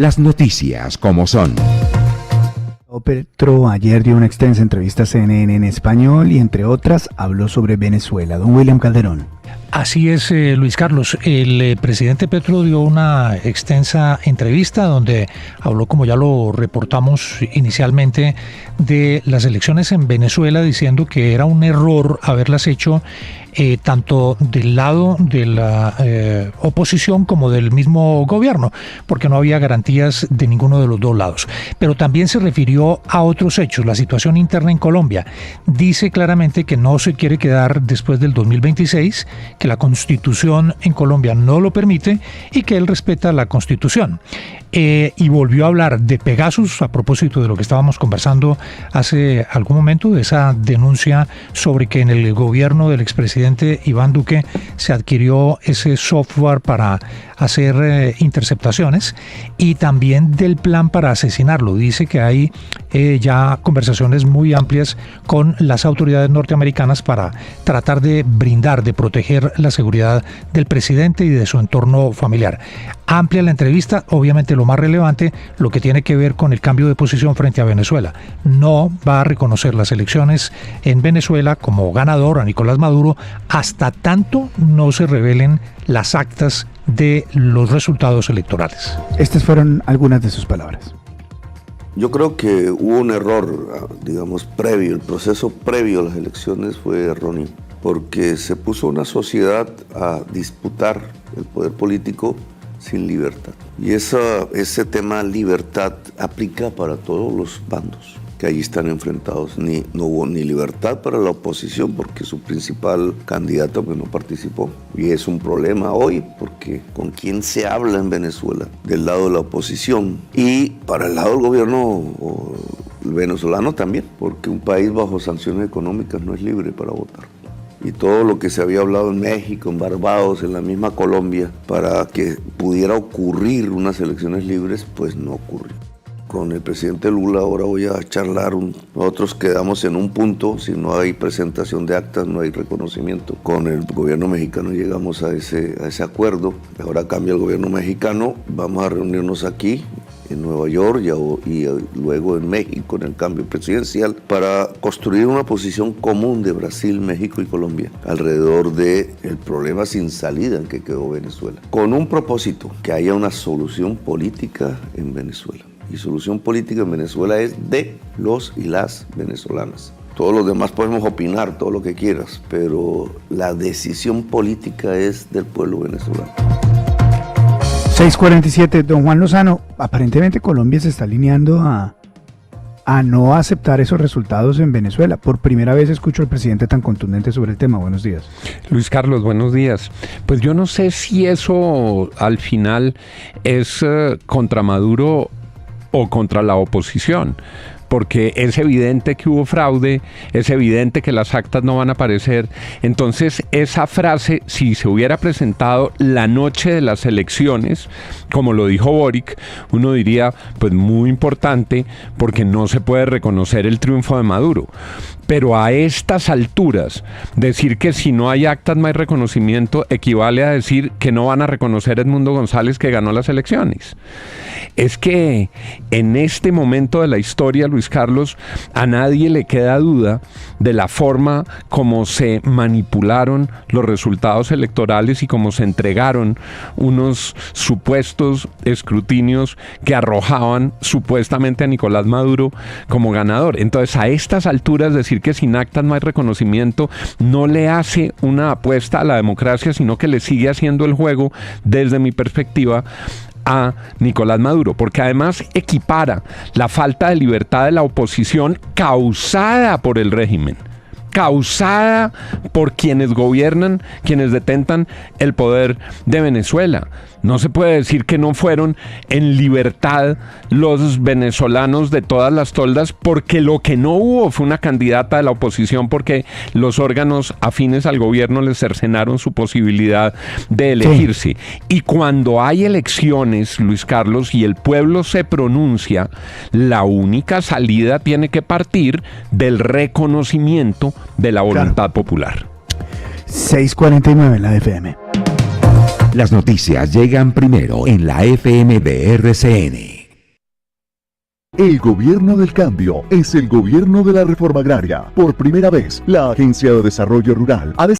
Las noticias como son. Petro ayer dio una extensa entrevista a CNN en español y, entre otras, habló sobre Venezuela. Don William Calderón. Así es, Luis Carlos. El presidente Petro dio una extensa entrevista donde habló, como ya lo reportamos inicialmente, de las elecciones en Venezuela, diciendo que era un error haberlas hecho tanto del lado de la oposición como del mismo gobierno, porque no había garantías de ninguno de los dos lados. Pero también se refirió a otros hechos, la situación interna en Colombia. Dice claramente que no se quiere quedar después del 2026, que la Constitución en Colombia no lo permite y que él respeta la Constitución. Y volvió a hablar de Pegasus, a propósito de lo que estábamos conversando hace algún momento, de esa denuncia sobre que en el gobierno del expresidente Iván Duque se adquirió ese software para hacer interceptaciones, y también del plan para asesinarlo. Dice que hay ya conversaciones muy amplias con las autoridades norteamericanas para tratar de brindar, de proteger la seguridad del presidente y de su entorno familiar. Amplia la entrevista, obviamente lo más relevante, lo que tiene que ver con el cambio de posición frente a Venezuela. No va a reconocer las elecciones en Venezuela como ganador a Nicolás Maduro hasta tanto no se revelen las actas de los resultados electorales. Estas fueron algunas de sus palabras. Yo creo que hubo un error, digamos, previo. El proceso previo a las elecciones fue erróneo, porque se puso una sociedad a disputar el poder político sin libertad. Y ese tema libertad aplica para todos los bandos que allí están enfrentados. No hubo ni libertad para la oposición, porque su principal candidato no participó. Y es un problema hoy, porque ¿con quién se habla en Venezuela? Del lado de la oposición. Y para el lado del gobierno venezolano también, porque un país bajo sanciones económicas no es libre para votar. Y todo lo que se había hablado en México, en Barbados, en la misma Colombia, para que pudiera ocurrir unas elecciones libres, pues no ocurrió. Con el presidente Lula ahora voy a charlar, nosotros quedamos en un punto, si no hay presentación de actas, no hay reconocimiento. Con el gobierno mexicano llegamos a ese acuerdo, ahora cambia el gobierno mexicano, vamos a reunirnos aquí en Nueva York y luego en México en el cambio presidencial para construir una posición común de Brasil, México y Colombia alrededor del problema sin salida en que quedó Venezuela, con un propósito, que haya una solución política en Venezuela. Y solución política en Venezuela es de los y las venezolanas. Todos los demás podemos opinar todo lo que quieras, pero la decisión política es del pueblo venezolano. 6:47, don Juan Lozano, aparentemente Colombia se está alineando a no aceptar esos resultados en Venezuela. Por primera vez escucho al presidente tan contundente sobre el tema. Buenos días. Luis Carlos, buenos días. Pues yo no sé si eso al final es contra Maduro o contra la oposición, porque es evidente que hubo fraude, es evidente que las actas no van a aparecer. Entonces, esa frase, si se hubiera presentado la noche de las elecciones, como lo dijo Boric, uno diría, pues muy importante, porque no se puede reconocer el triunfo de Maduro. Pero a estas alturas, decir que si no hay actas no hay reconocimiento equivale a decir que no van a reconocer a Edmundo González que ganó las elecciones. Es que en este momento de la historia, Luis Carlos, a nadie le queda duda de la forma como se manipularon los resultados electorales y cómo se entregaron unos supuestos escrutinios que arrojaban supuestamente a Nicolás Maduro como ganador. Entonces, a estas alturas, decir que sin actas no hay reconocimiento no le hace una apuesta a la democracia, sino que le sigue haciendo el juego, desde mi perspectiva, a Nicolás Maduro, porque además equipara la falta de libertad de la oposición causada por el régimen, causada por quienes gobiernan, quienes detentan el poder de Venezuela. No se puede decir que no fueron en libertad los venezolanos de todas las toldas, porque lo que no hubo fue una candidata de la oposición, porque los órganos afines al gobierno les cercenaron su posibilidad de elegirse. Sí. Y cuando hay elecciones, Luis Carlos, y el pueblo se pronuncia, la única salida tiene que partir del reconocimiento de la voluntad popular. 6:49 en la FM. Las noticias llegan primero en la FM de RCN. El gobierno del cambio es el gobierno de la reforma agraria. Por primera vez, la Agencia de Desarrollo Rural ha